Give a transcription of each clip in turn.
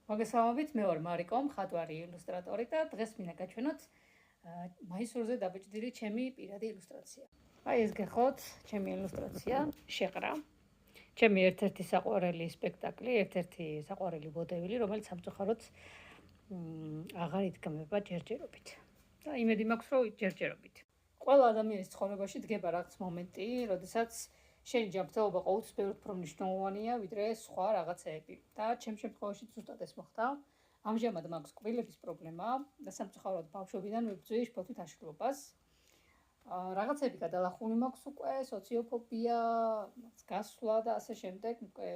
მოგესალმებით, მე ვარ მარიკო, მხატვარი, ილუსტრატორი და დღეს მინდა გაჩვენოთ მაისურზე დაბეჭდილი ჩემი პირადი ილუსტრაცია. აი ეს გეხოთ, ჩემი ილუსტრაცია, შეყრა. ჩემი ერთ-ერთი საყვარელი სპექტაკლი, ერთ-ერთი საყვარელი ვოდევილი, რომელიც სამწუხაროდ აღარ იდგმება ჯერჯერობით. და იმედი მაქვს, რომ ჯერჯერობით. ყველა ადამიანის ცხოვრებაში დგება რაღაც მომენტი, როდესაც შენი ჯანმრთელობა ყოველთვის ბევრ უფრო მნიშვნელოვანია, ვიდრე სხვა რაღაცეები. და ჩემ შემთხვევაში ზუსტად ეს მოხდა. ამჟამად მაქვს კბილების პრობლემა და სამწუხაროდ ბავშვობიდან ვებრძვი სპორტით აშლილობას. რაღაცები გადალახული მაქვს უკვე, სოციოფობია, გასვლა და ასე შემდეგ. უკვე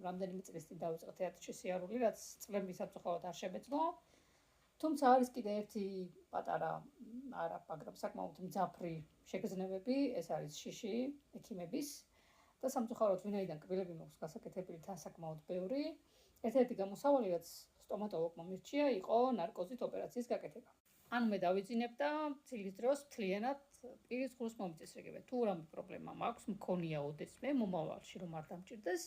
რამდენიმე წლის წინ დავიწყე თეატრში სიარული, რაც წლები სამწუხაროდ არ შემეძლო. თუმცა არის კიდე ერთი პატარა, არა, მაგრამ საკმაოდ მძაფრი შეგრძნებები, ეს არის შიში ექიმების. და სამწუხაროდ ვინაიდან კბილები მაქვს გასაკეთებელი და საკმაოდ ბევრი, ერთ-ერთი გამოსავალი, რაც სტომატოლოგმა მირჩია, იყო ნარკოზით ოპერაციის გაკეთება. ანუ მე დავიძინებ და წილის დროს მთლიანად პირის ღრუს მომიწესრიგებენ. თუ რამე პრობლემა მაქვს, მქონია ოდესმე მომავალში რომ არ დამჭირდეს,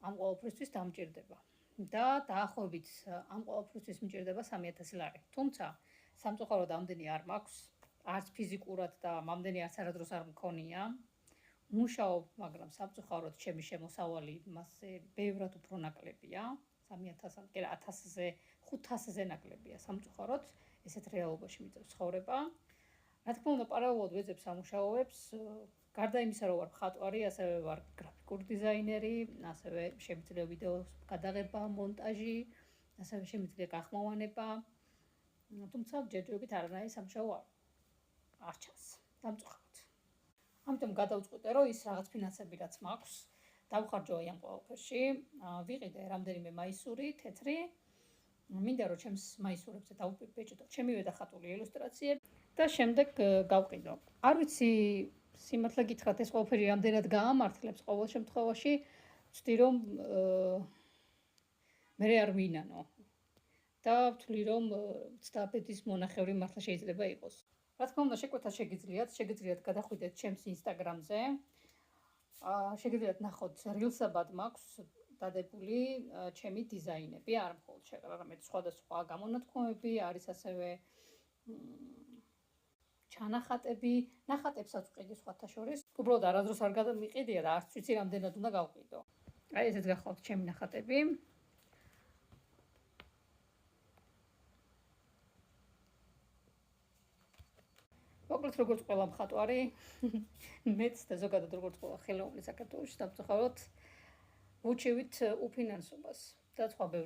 ამ ყოველფრისთვის დამჭირდება. და დაახლოებით ამ ყოველფრისთვის მჭირდება 3000 ლარი. თუმცა სამწუხაროდ ამდენი არ მაქვს, არც ფიზიკურად და ამდენი არც არადროს არ მქონია. მუშაობ, მაგრამ სამწუხაროდ ჩემი შემოსავალი მასზე ბევრად უფრო ნაკლებია. 3000, კი რა, 1000-ზე, 500-ზე ნაკლებია სამწუხაროდ. ესეთ რეალობაში მიწევს ცხოვრება. რა თქმა უნდა, პარალელურად ვეძებ სამუშაოებს. გარდა იმისა, რომ ვარ მხატვარი, ასევე ვარ გრაფიკული დიზაინერი, ასევე შემიძლია ვიდეოს გადაღება, მონტაჟი, ასევე შემიძლია გახმოვანება. თუმცა ჯერჯერობით არანაირი სამუშაო არ ჩანს. სამწუხაროდ. ამიტომ გადავწყვიტე, რომ ის რაღაც ფინანსები, რაც მაქვს, დავხარჯო ამ ყველაფერში, ვიყიდე რამდენიმე მაისური, თეთრი. მინდა რომ ჩემს მაისურებზე დავბეჭდო ჩემივე დახატული ილუსტრაციები და შემდეგ გავყიდო. არ ვიცი, სიმართლე გითხრათ, ეს ყველაფერი რამდენად გაამართლებს ყოველ შემთხვევაში, ვცდი რომ მე არ ვინანო. და ვთვლი რომ ცდაბედის მონახევრი მართლა შეიძლება იყოს. რა თქმა უნდა, შეკვეთა შეგიძლიათ გადახვიდეთ ჩემს ინსტაგრამზე. შეგიძლიათ ნახოთ რილსებად მაქვს დადებული ჩემი დიზაინები, არ მხოლოდ შეყრა, არამედ სხვადასხვა გამონათქვამები, არის ასევე ჩანახატები, ნახატებსაც ვყიდი სხვათა შორის. უბრალოდ არასდროს არ გადამიყიდია და არც ვიცი რამდენად უნდა გავყიდო. აი ესეც გახლავთ ჩემი ნახატები. მოკლედ როგორც ყველა მხატვარი, მეც და ზოგადად როგორც ყველა ხელოვანი საქართველოში, სამწუხაროდ ვუჩივით უფინანსობას და სხვა ბევრ